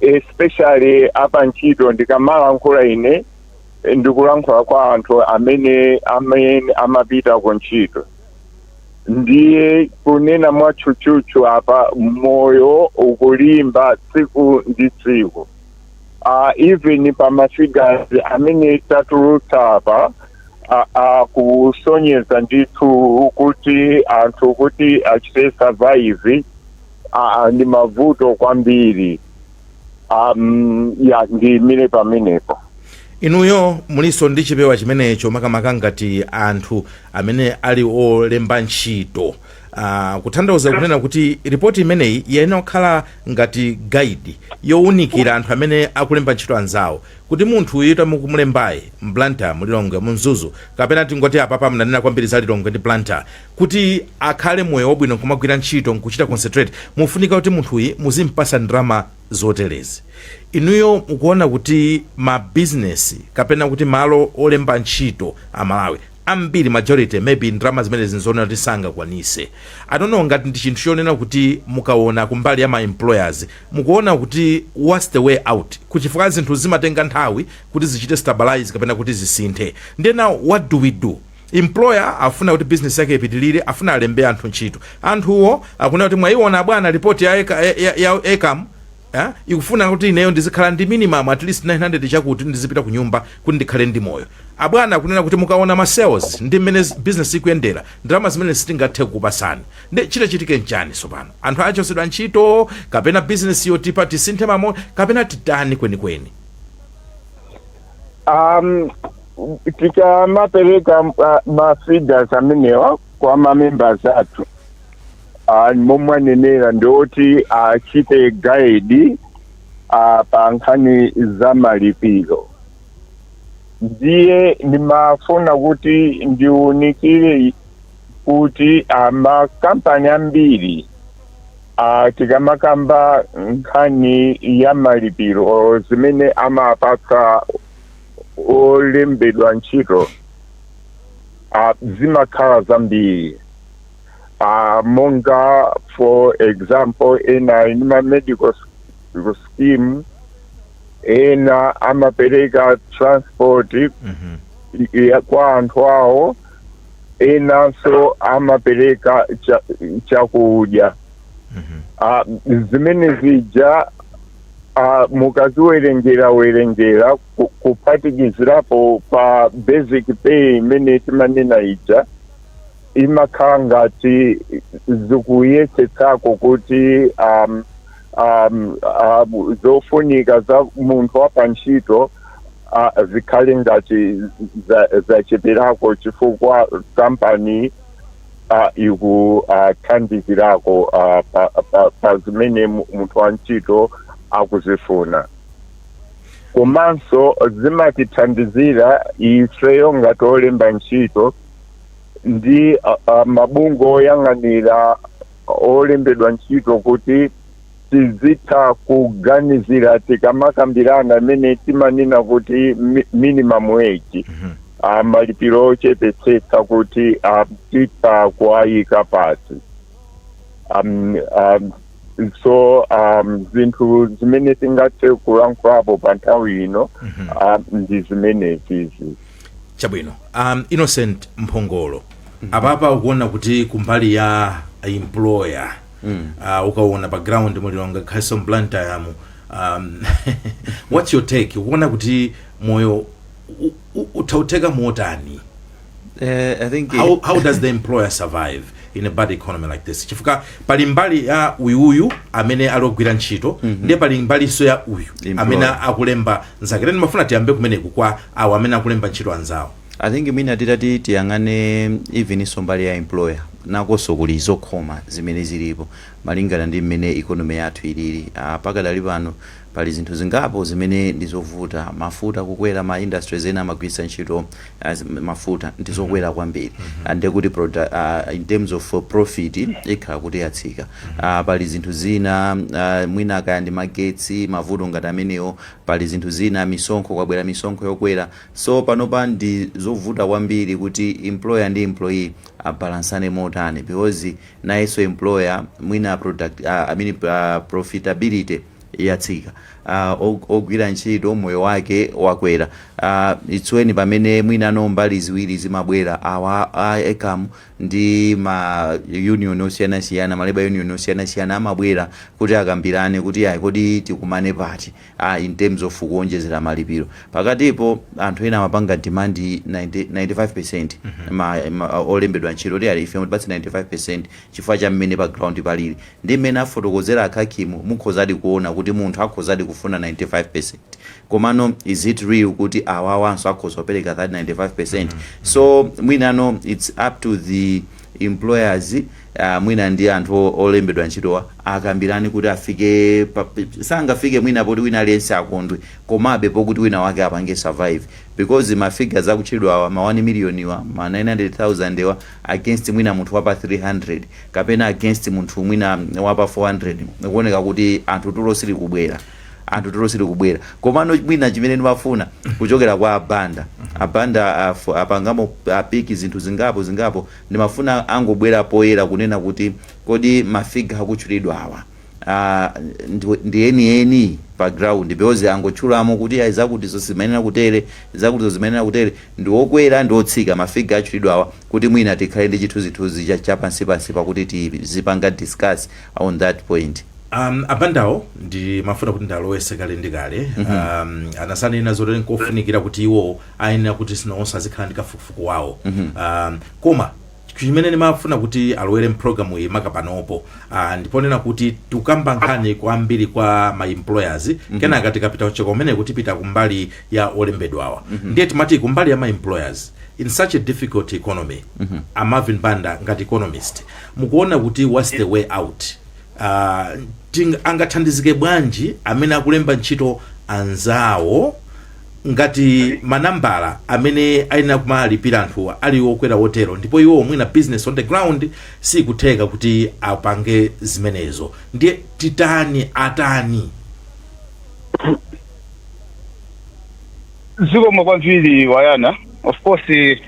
especially apa ntchito ndikamalankhula ine ndikulankhula kwa anthu amene amapita ku ntchito. Ndiye kunena mwachuchuchu apa moyo ukulimba tsiku ndi tsiku. Even pa mafigures amene tatulutsa apa kusonyeza ndithu kuti anthu kuti achite survive ndi mavuto kwambiri. Ndimire pamenepo. Inuyo muliso ndi chipewa chimenecho makamaka ngati anthu amene ali olemba ntchito kutanthauza kunena kuti ripoti imeneyi yenera kukhala ngati guide yowunikira anthu amene akulemba ntchito anzawo kuti munthu uyu tamukumulembaye mplanta mulilongwe munzuzu kapena tingoti apapa mnanena kwambiri za lilongwe ndi planta kuti akhale moyo wabwino kumagwira ntchito nkuchita concentrate mufunika kuti munthu uyu muzimpasa ndalama zoterezi. Inuyo mukuona kuti ma business kapena kuti malo olemba ntchito amalawi ambiri majority maybe ndalama zimene zinzona kuti sangakwanise. I don't know ngati ndi chinthu chonena kuti mukaona kumbali ya ma employers mukuona kuti what's the way out kuchifukwa zinthu zimatenga nthawi kuti zichite stabilize kapena kuti zisinthe. Then now what do we do? Employer afuna kuti business yake ipitilire, afuna alembe anthu ntchito. Anthuwo akuna kuti mwaiona bwana report ya ECAM ikufuna kuti ineyo ndizikhala ndi minimum at least 900 chakuti ndizipita ku nyumba kuti ndikhale ndi moyo. Abwana kunena kuti mukaona ma sales ndi mmene business ikuyendera ndalama zimene sitingathe kupasani. Ndi chitike nchani sopano? Anthu achosedwa ntchito kapena business yotipa tisinthe mamo kapena titani kwenikweni? Tikamapereka ma figures amenewa kwa ma members athu momwanenera ndoti achite guide pa nkhani za malipiro. Ndiye nimafuna kuti ndiunikire kuti makampani ambiri tikamakamba nkhani ya malipiro zimene amapaka olembedwa ntchito zimakhala zambiri. Monga for example ena inima medical scheme ena amapereka transport kwa anthu awo ena so amapereka chakudya. Zimene zija mukaziwerengera kuphatikizirapo pa basic pay imene timanena ija imakhala ngati zikuyesetsako kuti zofunika za munthu wapantchito zikhale ngati zacheperako chifukwa kampani ikuthandizirako pa zimene munthu wantchito akuzifuna. Komanso zimatithandizira ifeyo ngati olemba ntchito ndi mabungwe oyang'anira olembedwa ntchito kuti tizitha kuganizira tikamakambirana amene timanena kuti minimum wage malipiro ochepetsetsa kuti titha kuayika pasi. So zinthu zimene tingathe kulankhulapo pa nthawi ino ndi zimenezi. Chabwino. Innocent Mphongolo. Apapa ukuona kuti kumbali ya employer ukaona background mulilonga khaso mplanta yamu what's your take? Ukuona kuti moyo utauteka motani? I think how does the employer survive in a bad economy like this? Chifukwa pali mbali ya uyu amene alogwira ntchito ndiye pali mbali so ya uyu amene akulemba nzake. Teni mafuna tiyambe kumeneku kwa awo amene akulemba ntchito anzawo. I think mwina titati tiyang'ane even mbali ya employer nakonso kuli zokhoma zimene zilipo malingana ndi mmene economy yathu ilili. Pakadali pano pali zinthu zingapo zimene ndizovuta. Mafuta kukwera, ma industries ena amagwiritsa ntchito mafuta ndizokwera kwambiri ande kuti in terms of profit ikhala kuti yatsika. Pali zinthu zina mwina kaya ndi magetsi mavuto ngati amenewo. Pali zinthu zina misonkho kwabwera misonkho yokwera. So panopa ndi zovuta kwambiri kuti employer ndi employee abalansane motani because nayeso employer mwina profitability yatsika. Ogwira ntchito moyo wake wakwera. Itsweni pamene mwina mbali ziwiri zimabwera awa ECAM ndi ma union osiyanasiyana ma labor union osiyanasiyana amabwera kuti akambirane kuti kodi tikumane pati in terms of kuonjezera malipiro. Pakatipo anthu ena amapanga demand 95% olembedwa ntchito kuti ife mutipatse 95% chifukwa cha mmene background palili. Ndi mmene afotokozera akhakimu mukhozadi kuona kuti munthu akhozadi kufuna 95%. Komano is it real kuti awawanso akhoza kupereka that 95%? So mwinano it's up to the employers mwina ndi anthu olembedwa ntchitowa akambirani kuti afike sangafike mwina poti wina aliyense akondwe komabe pokuti wina wake apange survive because mafigures akutchedwa ma 1 million wa ma 900,000 wa against mwina munthu wapa 300 kapena against munthu mwina wapa 400 kuoneka kuti anthu tulosiri kubwera komano mwina chimene ndimafuna kuchokera kwa abanda apangamo apiki zinthu zingapo ndimafuna angobwera poyera kunena kuti kodi mafiga akutchulidwa awa ndi eni pa ground because angotchulamo kuti zakuti zimenera kutere ndi okwera ndi otsika mafiga atchulidwa awa kuti mwina tikhale ndi chithunzithunzi cha pansi pakuti tizipanga discuss on that point. Abandawo ndi mafuna kuti ndalowese kale ndi kale anasanena zoti nkofunikira kuti iwo ayenera kuti sinonse azikhala ndi kafukufuku wawo koma chimene ndimafuna kuti alowere mpulogalamu iyi makapanopo ndiponena kuti tukamba nkhani kwambiri kwa ma employers kenaka tikapita kucheka kumene kuti pita kumbali ya olembedwawa ndiye timati kumbali ya ma employers in such a difficult economy Marvin Banda ngati economist mukuona kuti what's the way out angathandizike bwanji amene akulemba ntchito anzawo ngati manambala amene ayenera kumalipira anthu ali okwera wotero ndipo iwo mwina business on the ground sikutheka kuti apange zimenezo ndiye atani zikomo kwambiri wayana of course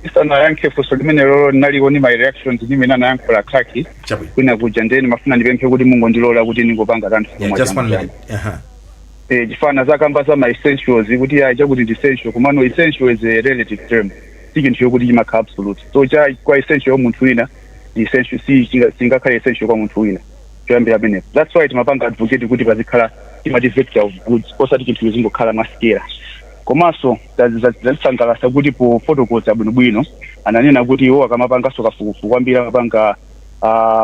isana yanke for limene lolo naliwo ni my reactions ni mina nayankhula khaki kwina kuja ndeni mafuna ndipemphe kuti Mungu ndilola kuti ningopanga kanthu komwe chifana zakamba za my essentials kuti chakuti ndi essential komano essential is a relative term chinthu chokuti chimakhala absolute so kwa essential munthu wina ndi essential singakhale essential kwa munthu wina choyambira pamenepo that's why timapanga advocate kuti pazikhala timati vector of goods osati chinthu chingokhala masikera komanso zasangalasa kuti po photocalls abwinobwino ananena kuti iwo akamapangaso kafukufuku kwambiri amapanga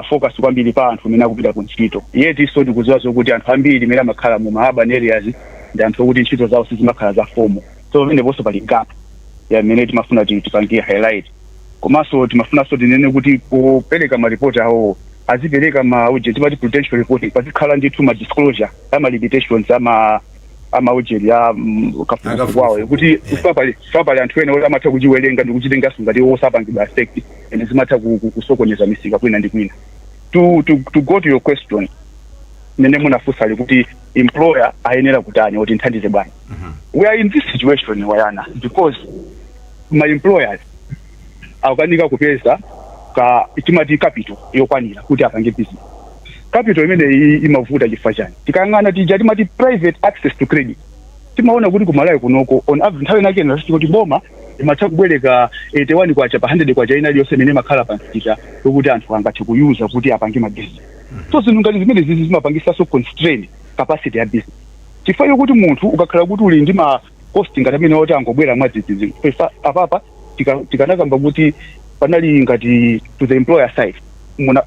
focus kwambiri pa anthu amene akupita ku ntchito yeti so tikudziwa kuti anthu ambiri amene amakhala mu urban areas ndi anthu okuti ntchito zawo sizimakhala za formal so pameneponso pali gap yamene timafuna tipangie highlight komanso timafunanso tinene kuti popereka maripoti awo azipereka timati prudential reporting pazikhala ndithu ma disclosure ama limitations ama ujeri ya kafukufuku wawo kuti pali anthu ena oti amatha kuchiwerenga ndi kuchitenganso ngati osapangidwa affect and zimatha kusokoneza misika kwina ndi kwina to go to your question mene munafunsa kuti employer ayenera kutani oti nthandize bwana we are in this situation wayana because my employers akukanika kupeza timati capital yokwanira kuti apange business capital imene imavuta chifukwa chani tikangana tija timati private access to credit timaona kuti kumalayo kunoko on average nthawi nake ndasiti kuti boma imatha kubwereka 81 kwacha pa 100 kwacha ina yonse imene makhala pansika kuti anthu angathe kuyuza kuti apange mabusiness so zinthu ngati zimene zizi zimapangisa so constrain capacity ya business chifukwa kuti munthu ukakhala kuti uli ndi ma cost ngati amene oti angobwera mwadzidzidzi apapa tikanakamba kuti panali ngati to the employer side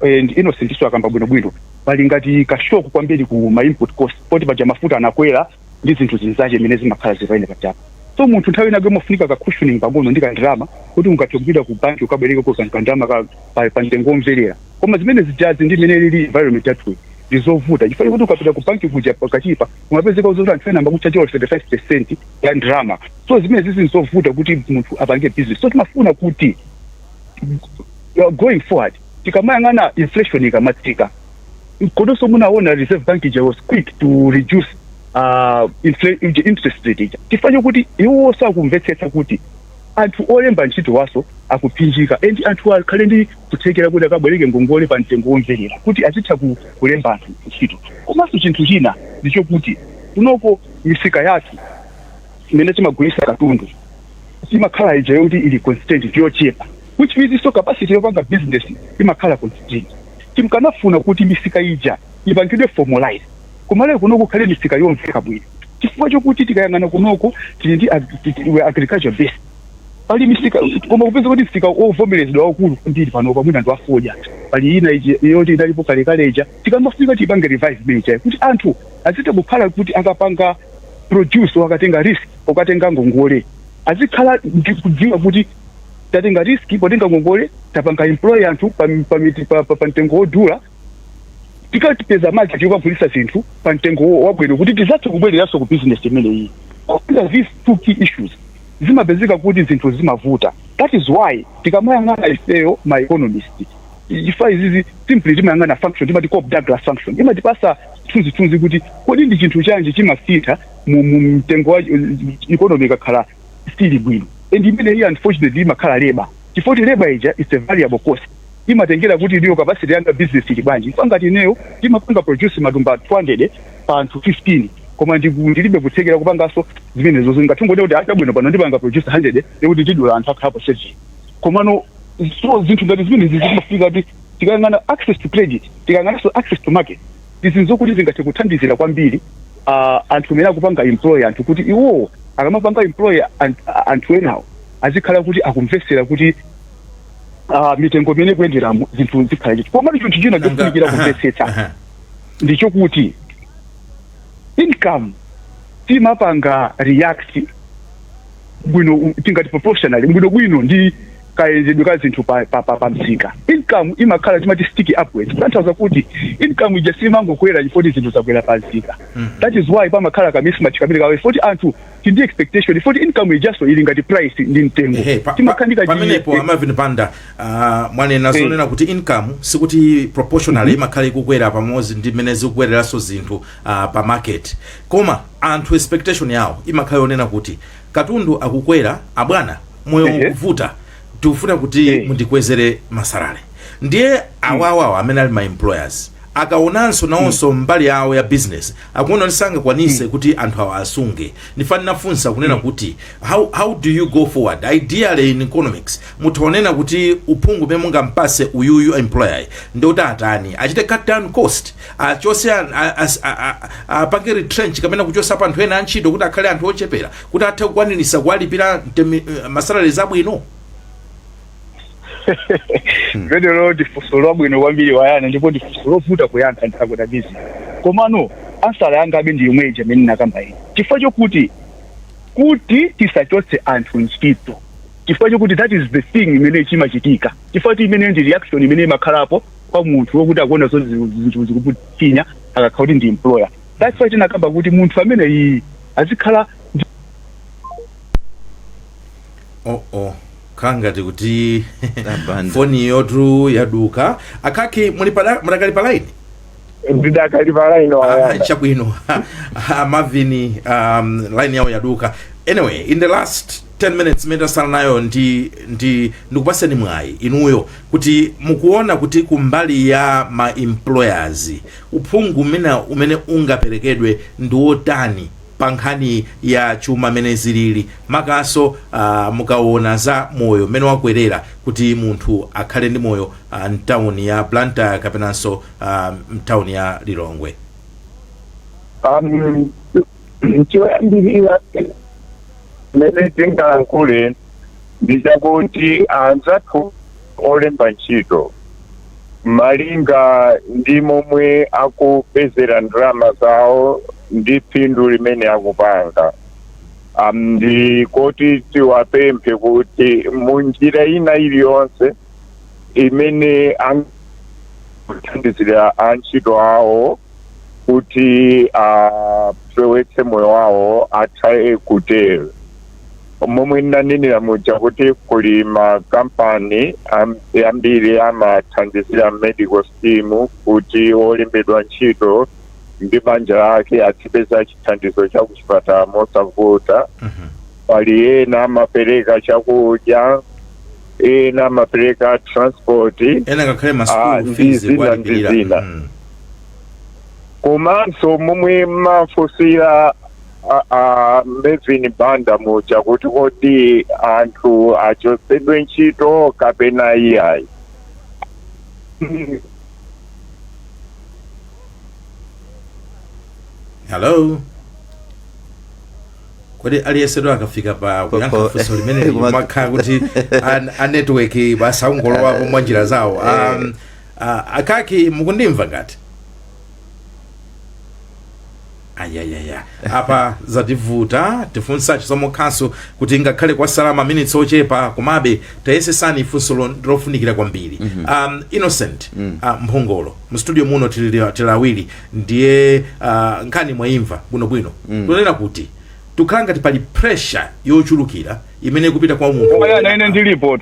and innocent iso akamba bwinobwino pali ngati kashoku kwambiri ku ma input cost poti paja mafuta anakwera ndi zinthu zinzache imene zimakhala zipaine pachapa so munthu nthawi inake mafunika ka cushioning pang'ono ndi kandrama kuti ungathe kupita ku banki ukabwereka ko kandrama pa mtengo omverera koma zimene zijazi ndi imene ili environment yathu ndizovuta chifukwa kuti ukapita ku banki kuja pakachipa umapezeka uzoti anthu ena ambakuchajiwa 35% ya ndrama so zimene zizi ndizovuta kuti munthu apange business so timafuna kuti going forward tikamayang'ana inflation ikamatsika kodonso munaona Reserve Bank was quick to reduce interest rate tifanye kuti iwo sakumvetsetsa kuti anthu olemba ntchito waso akuphinjika and anthu akhale ndi kuthekera kuti akabwereke ngongole pa mtengo omverera kuti azitha kulemba anthu ntchito komanso chinthu china ndicho kuti kunoko misika yathu imene timagulisa katundu imakhala ija yoti ili constant yochepa which means so capacity yopanga business imakhala constant timkanafuna kuti misika ija ipangidwe formalize kumalayo kunoko khale misika yomveka bwino chifukwa chokuti tikayang'ana kunoko tili ndi agriculture base pali misika koma kupeza kuti misika ovomerezedwa wakulu ndili pano pamwina ndo afoja pali ina yoti inalipo kalekale ija tikamafika tipange revive meja kuti anthu azite kukhala kuti akapanga produce wakatenga risk wakatenga ngongole azikhala kudziwa kuti tatenga riski potenga ngongole tapanga employ anthu pa mtengo wodula tikatipeza market yokagulisa zinthu pa mtengo wabwino kuti tizathe kubwereraso ku business imene iyi. These two key issues zimapezeka kuti zinthu zimavuta. That is why tikamayang'ana ifeyo ma economist ifa izizi simply timayang'ana function timati Cobb Douglas function imatipasa tunzi kuti kodi ndi chinthu chanji chimasintha mu mtengo wa economy ikakhala still bwino. And imene iyi unfortunately imakhala labor. Chifukwa labor ija is a variable cost. Imatengera kuti ndiyo capacity yanga business ili bwanji. Ifanga tineyo timapanga produce matumba 200 pa anthu 15. Koma ndilibe kuthekera kupangaso zimene zozo ngathungode kuti achabwino pano ndipanga produce 100 ekuti tidula anthu akhapo 30. Komano so zinthu ngati zimene zimafika kuti tikangana access to credit, tikangana so access to market. Izinzo kuti zingathe kuthandizira kwambiri anthu mena kupanga employer anthu kuti iwo akamapanga employer anthu enawo azikhala kuti akumvesera kuti mitengo imene kuyenderamo zinthu zikhala chiti. Koma chinthu china chofunikira kumvetsetsa ndicho kuti income timapanga react bwino tingati proportionally bwino ndi kaenzedwe ka zinthu pa msika. Income imakhala timati sticky upwards. Tanthauza kuti income ija simangokwera chifukwa zinthu zakwera pa msika. That is why pamakhala ka mismatch kamene kawe foti anthu ndi expectation foti income ija so ili ngati price ndi mtengo. Timakhandika pamenepo Amavin Banda mwanena zonena kuti income sikuti proportionally imakhala ikukwera pamodzi ndi mmene zikukwereraso zinthu pa market. Koma anthu expectation yawo imakhala yonena kuti katundu akukwera abwana moyo kuvuta tufuna kuti mundikwezere masalale. Ndiye awawa amene ali ma employers akaonanso nawonso mbali yawo ya business akuona nisanga kwanise kuti anthu awa asunge. Nifani nafunsa kunena kuti how do you go forward ideally in economics mutaonena kuti uphungu umene mungampase uyuyu employer ndioti atani achite cut down cost achose apange retrench kapena kuchosa pa anthu ena antchito kuti akhale anthu ochepera kuti athe kukwanirisa kuwalipira masalale zabwino. Vedero difuso lwabwino kwambiri wayana ndipo difuso lovuta kuyankha ntakweta business. Komano ansala yanga abe ndi yomwe ija imene nakamba ine. Chifukwa chokuti tisachotse anthu ntchito. Chifukwa chokuti that is the thing imene chimachitika. Chifukwa kuti imene ndi reaction imene imakhalapo kwa munthu wokuti akuona zinthu zikuputinya akakhala kuti ndi employer. That's why tinakamba kuti munthu amene iyi azikhala kangati kuti foni yotu yaduka akaki mulakali pa line ndidakali pa line chabwino Mavini line yawo yaduka. Anyway, in the last 10 minutes metasala nayo ndikupaseni mwayi inuyo kuti mukuona kuti kumbali ya ma employers uphungu umene ungaperekedwe ndi wotani pankhani ya chuma mene zilili makaso mukaona za moyo mene wakwerera kuti munthu akhale ndi moyo mtawuni ya Blantyre kapenanso mtawuni ya Lilongwe. Choyambirira mene tingalankhule ndichakuti anzathu olemba ntchito malinga ndi momwe akupezera ndalama zawo ndi phindu limene akupanga. Ndikoti tiwapemphe kuti munjira ina iliyonse imene akuthandizira antchito awo kuti apewetse moyo wawo athaye kutero. Momwe nanenera muja kuti kuli makampani ambiri amathandizira medical scheme kuti olembedwa ntchito ndi banja lake atipeza chithandizo cha kuchipatala mosavuta. Pali ena amapereka chakudya, ena amapereka transport, ena ngakhale ma school fees zina. Komanso momwe mafusira Mavin Banda muja kuti kodi anthu achosedwe ntchito kapena iyayi. Hello. Kodi aliyesedwa akafika pa kuyankha funso limene makhala kuti a network basaungolowa pomwe njira zawo. Akaki mukundimva ngati? ayayaya apa zativuta tifunsa chisomo khaso kuti ngakhale kwa salama minutes ochepa komabe tayesesani funso lofunikira kwambiri. Innocent Mphongolo mu studio muno tili awiri ndiye nkhani mwaimva bwinobwino tunena kuti tukhala ngati pali pressure yochulukira imene kupita kwa munthu. Ine ndilipo.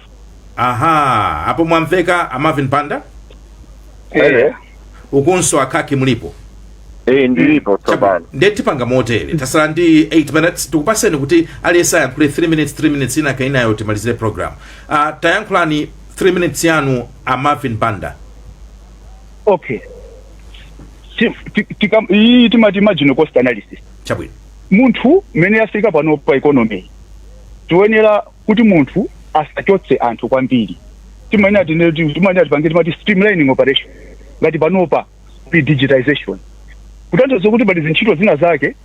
Aha, apo mwamveka Marvin Banda? Ukunso Akaki mulipo? Ndilipo tsobana. Ndeti panga motere tasala ndi 8 minutes tukupaseni kuti aliyesa yankhule 3 minutes ina kaina yo timalizire program. Tayankhulani 3 minutes yanu Marvin Banda. Okay. Timati marginal cost analysis. Chabwino. Munthu mene yafika pano pa economy. Tuonera kuti munthu asachotse anthu kwambiri. Timanya timati streamlining operation. Ngati panopa digitization. Kutanthauza kuti pali zintchito zina zake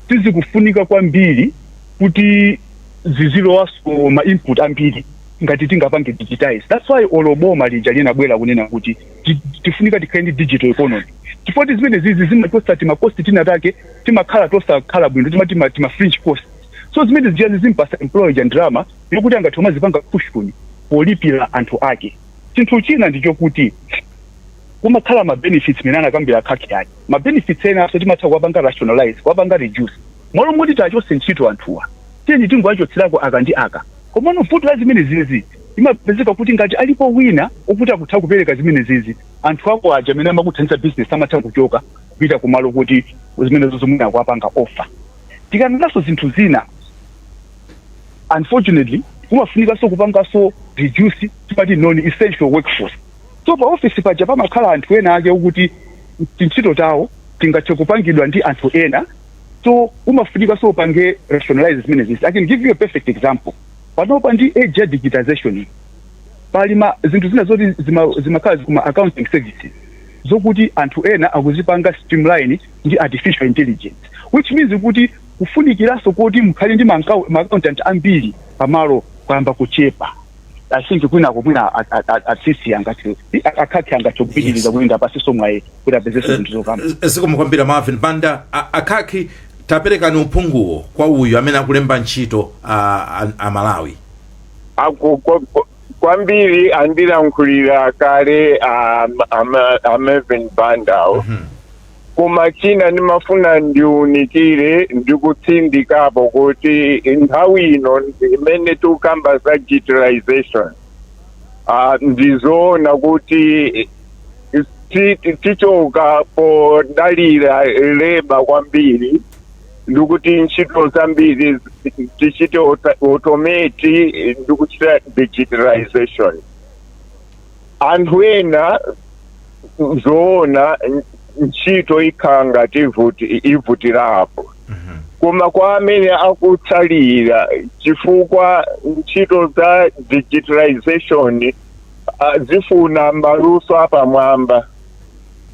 tizikufunika kwambiri kuti zizilowaso ma input ambiri ngati tingapange digitize. That's why oloboma lija linabwera kunena kuti tifunika tikhale digital economy. Chifukwa zimene zizi zimakosta timakosti tinatake timakhala tosakhala bwino tima fringe cost. So zimene zijazi zimpasa employee and drama yokuti angathoma zipanga push kuni polipira anthu ake. Chinthu china ndicho kuti kumakhala ma benefits menana kambira khaki ake. Ma benefits ena so timatha kwapanga rationalize kwapanga reduce. Molo muti tachose ntchito anthuwa. Tiye tingwachotsirako aka ndi aka. Koma nofuti la zimene zizi imapezeka kuti ngati alipo wina okuti akutha kupereka zimene zizi anthu ako aja amene amakuthandiza business amatha kuchoka kupita kumalo kuti zimene zozo mwina kwapanga offer. Tikanalaso zinthu zina unfortunately kumafunika so kupanga so reduce timati non essential workforce. So pa office paja pamakhala anthu ena ake ukuthi ntchito tawo tingathe kupangidwa ndi anthu ena. So umafunika so upange rationalize zimene zizi. I can give you a perfect example. Panopa ndi age digitization pali zinthu zina zoti zimakhala kuma accounting services zokuti anthu ena akuzipanga streamline ndi artificial intelligence, which means kuti kufunikiraso kuti mkhali ndi accountant ambiri pamalo kwamba kuchepa. I think mwina asisi angati akaki angachokupitiriza kulinda pasiso mwaye kuti apezese zinthu zokamba. Zikomo kwambiri Marvin Banda. Akaki taperekani uphunguwo kwa uyu amene akulemba ntchito Malawi. Kwambiri andilankhulira kale Marvin Banda. Koma china nimafuna ndiunikire ndikutsindikapo kuti nthawi ino imene tukamba za digitalization ndizoona kuti tichoka podalira leba kwambiri ndikuti ntchito zambiri tichite automate ndikuchita digitalization. Anthu ena zoona ntchito ikhanga ivutirapo. Koma kwa amene akutsalira chifukwa ntchito za digitalization zifuna maluso apamwamba.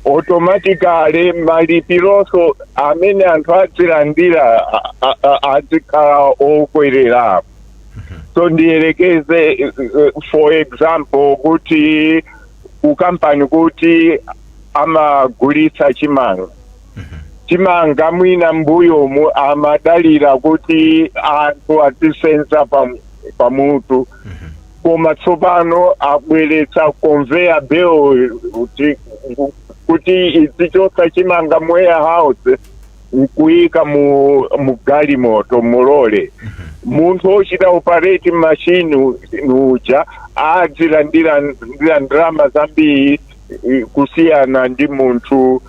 Automatically malipiroso amene anthu azilandira azikhala okwererapo. So ndiyelekeze for example kuti kukampani kuti amagulitsa chimanga mwina mbuyomu amadalira kuti anthu azisenza pamutu. Koma tsopano abweretsa conveyor belt kuti izichotsa chimanga mu warehouse nkuyika mu galimoto mulole. Munthu ochita operate machine uja azilandira ndalama zambiri kusiyana ndi munthu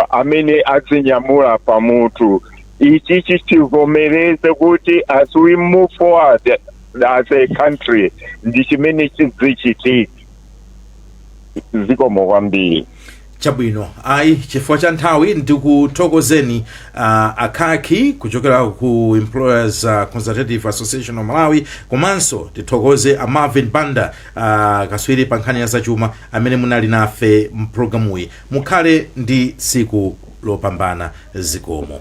amene azinyamula pamutu. Ichi chivomereze kuti as we move forward as a country ndi chimene chizichitika. Zikomo kwambiri. Chabwino ayi chifukwa cha nthawi ndikuthokozeni Akaki kuchokera ku Employers Consultative Association of Malawi, komanso tithokoze Marvin Banda kaswiri pa nkhani ya zachuma amene munali nafe mprogramuyi. Mukhale ndi tsiku lopambana. Zikomo.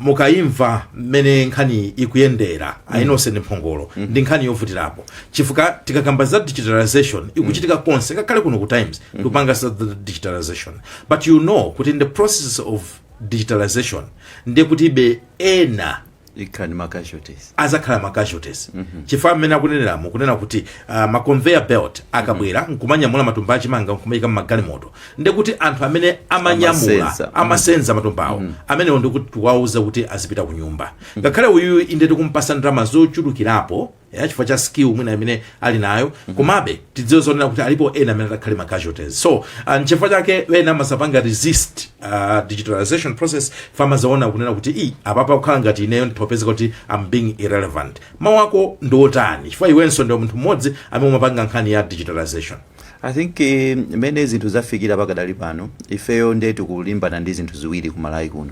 Mukaimva mmene nkhani ikuyendera Innocent Mphongolo ndi nkhani yovutirapo chifukwa tikakamba za digitalization ikuchitika konse ngakhale kuno ku Times tupanga za digitalization, but you know kuti in the process of digitalization ndiye kuti be ena ikani casualties azakhala casualties chifukwa mmene akuneneramo kunena kuti ma conveyor belt akabwera nkumanyamula matumba achimanga nkumayika mmagalimoto ndiye kuti anthu amene amanyamula amasenza matumbawo amenewo ndikuti wauza kuti azipita ku nyumba ngakhale uyu inde tikumpasa ndalama zochulukirapo chifukwa cha skill mwina amene ali nayo komabe tidziwe zonena kuti alipo ena amene atakhale casualties. So nchifukwa chake wena masapanga resist digitalization process fama zaona kunena kuti apapa kukhala ngati ineyo nditopeza kuti I'm being irrelevant. Mawu ako ndotani chifukwa iwenso ndio munthu mmodzi amene umapanga nkhani ya digitalization? I think mene zinthu zafikira pakadali pano ifeyo nde tikulimbana ndi zinthu ziwiri kumalawi kuno.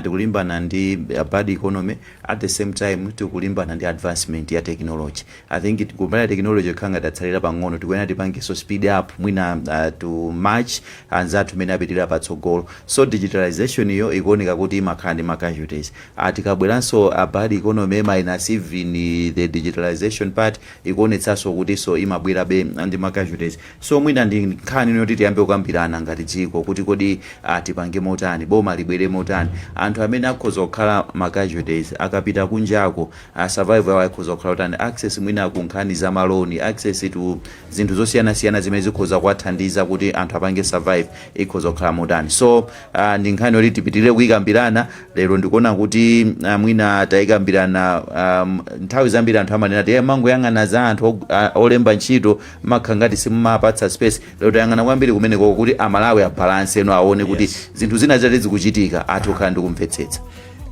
Tikulimbana ndi bad economy, at the same time tikulimbana ndi advancement ya technology. I think kumala technology khanga datsalira pang'ono tikuena tipange so speed up mwina to match anzathu mene apitira patsogolo. So digitalization yo ikuoneka kuti imakhala ndi casualties. Tikabweranso bad economy minus even the digitalization part ikuonetsanso kuti so imabwera be ndi casualties. So mwina ndi nkhani noti tiyambe kukambirana ngati dziko kuti kodi tipange motani, boma libwere motani. Anthu amene akhoza kukhala casualties akapita kunjako survival yawo akhoza kukhala utani, access mwina ku nkhani za maloni, access to zinthu zosiyana-siyana zimene zikhoza kuwathandiza kuti anthu apange survive ikhoza kukhala motani. So ndi nkhani yoti tipitirire kuyikambirana. Lero ndikuona kuti mwina tayikambirana nthawi zambiri anthu amanena kuti mango yang'ana za anthu olemba ntchito makha ngati simumapatsa space. Lero tayang'ana kwambiri kumeneko kuti amalawi abalance eno aone kuti zinthu zina zati zikuchitika atukhala ndi kumvetsetsa.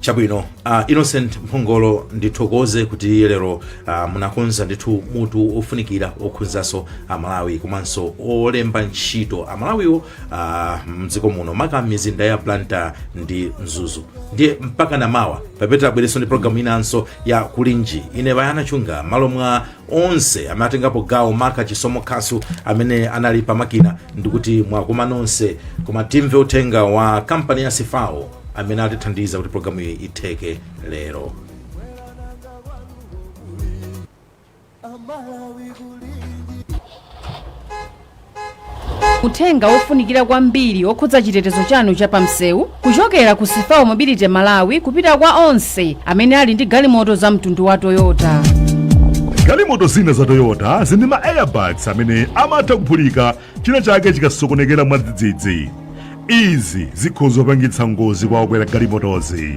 Chabwino, Innocent Mphongolo ndithokoze kuti lero munakonza ndithu mutu ofunikira okhunzaso amalawi komanso olemba ntchito amalawiwo mdziko muno maka mizinda ya Blantyre ndi Mzuzu. Ndiye mpaka namawa papeta bwereso ndi programu inanso ya Kulinji ine Bayana Chunga malo mwa onse amatengapo gawo maka chisomo kasu amene anali pa makina ndikuti mwakoma nonse koma timve utenga wa kampani ya Sifao amene atithandiza kuti programu iyi itheke lero. Utenga ofunikira kwambiri okhudza chitetezo chanu cha pamsewu kuchokera ku Sifao Mobility Malawi kupita kwa onse amene ali ndi galimoto za mtundu wa Toyota. Galimoto zina za Toyota zindi ma airbags amene amatha kuphulika china chake chikasokonekera mwadzidzidzi. Izi zikhoza kupangitsa ngozi kwa okwera galimotozi.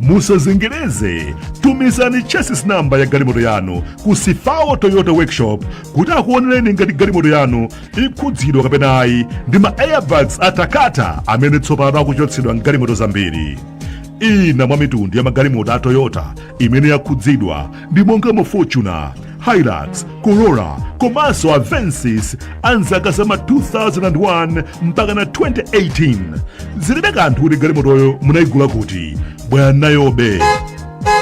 Musazengereze, tumizani chassis number ya galimoto yanu ku Sifao Toyota Workshop kuti akuonereni ngati galimoto yanu ikhudzidwa kapena ayi ndi ma airbags atakata amene tsopano akuchotsedwa mgalimoto zambiri. Ina mwa mitundu ya magalimoto a Toyota imene yakhudzidwa ndi monga Fortuner, Hilux, Corolla, komanso Avensis anzaka zama 2001 mpaka na 2018. Zilibe kanthu kuti galimotoyo munayigula kuti bwanayobe.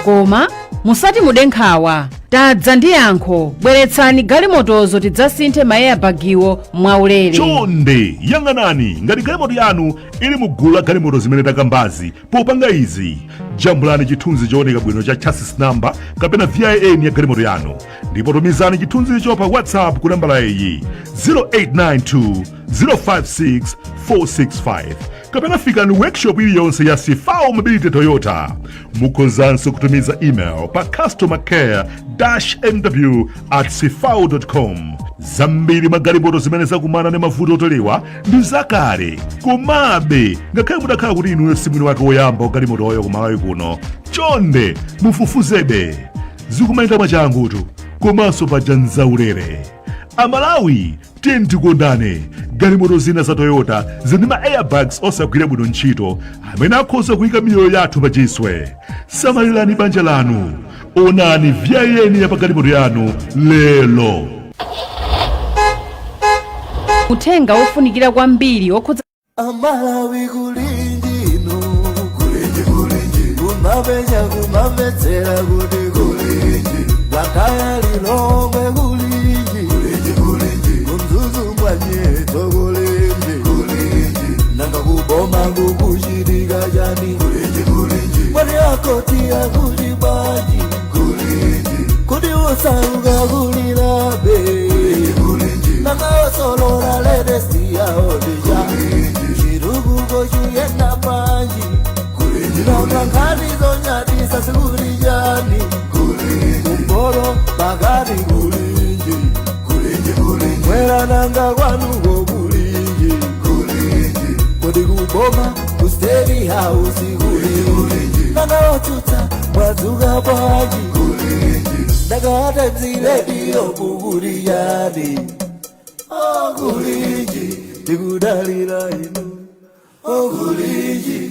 Koma musati mudenkhawa, tadza ndi yankho, bweretsani galimotozo tidzasinthe ma airbagiwo mwaulere. Chonde yang'anani ngati galimoto yanu ili mugulu la galimoto zimene takambazi. Popanga izi jambulani chithunzi chooneka bwino cha chassis number kapena VIN ya galimoto yanu ndipo tumizani chithunzi icho pa WhatsApp ku nambala iyi 0892 056 465 kapena fikani workshop iliyonse ya Sifao Mobility Toyota. Mukhozanso kutumiza email pa customercare-mw@sifao.com. Zambiri magalimoto zimene zakumana ndi mavuto otolewa ndi zakale komabe ngakhale mudakhala kuti inuyo si mwini wake woyamba wa galimotoyo kumalawi kuno. Chonde mufufuzebe zikumayenda mwachangutu komanso paja nzaulere. Amalawi tiyeni tikondane. Galimoto zina za Toyota zindi ma airbags osagwira bwino ntchito amene akhoza kuyika miyoyo yathu pachiswe. Samalirani banja lanu. Onani VIN ya pagalimoto yanu lelo. Utenga ofunikira kwambiri okhudza Amalawi kulinji no kulinji kumabenya kumabetsera kuti kulinji Blantyre Lilongwe kulinji Mzuzu Mwanyeto kulinji nanga kuboma kukuchitika chani kwani akoti akuchibaji kuti usauka kulilabe nanga solora ledesi yaodeja chiruguko chuyenda panji Nangani zonyati sasigurijani Kumboro bagari gulinji Mwera nanga wanu go gulinji Kodi kuboma kusteri house gulinji Nanga otuta mwazuga baji Naga hata mziledi yo kugurijani Oh gulinji Digudalira inu Oh gulinji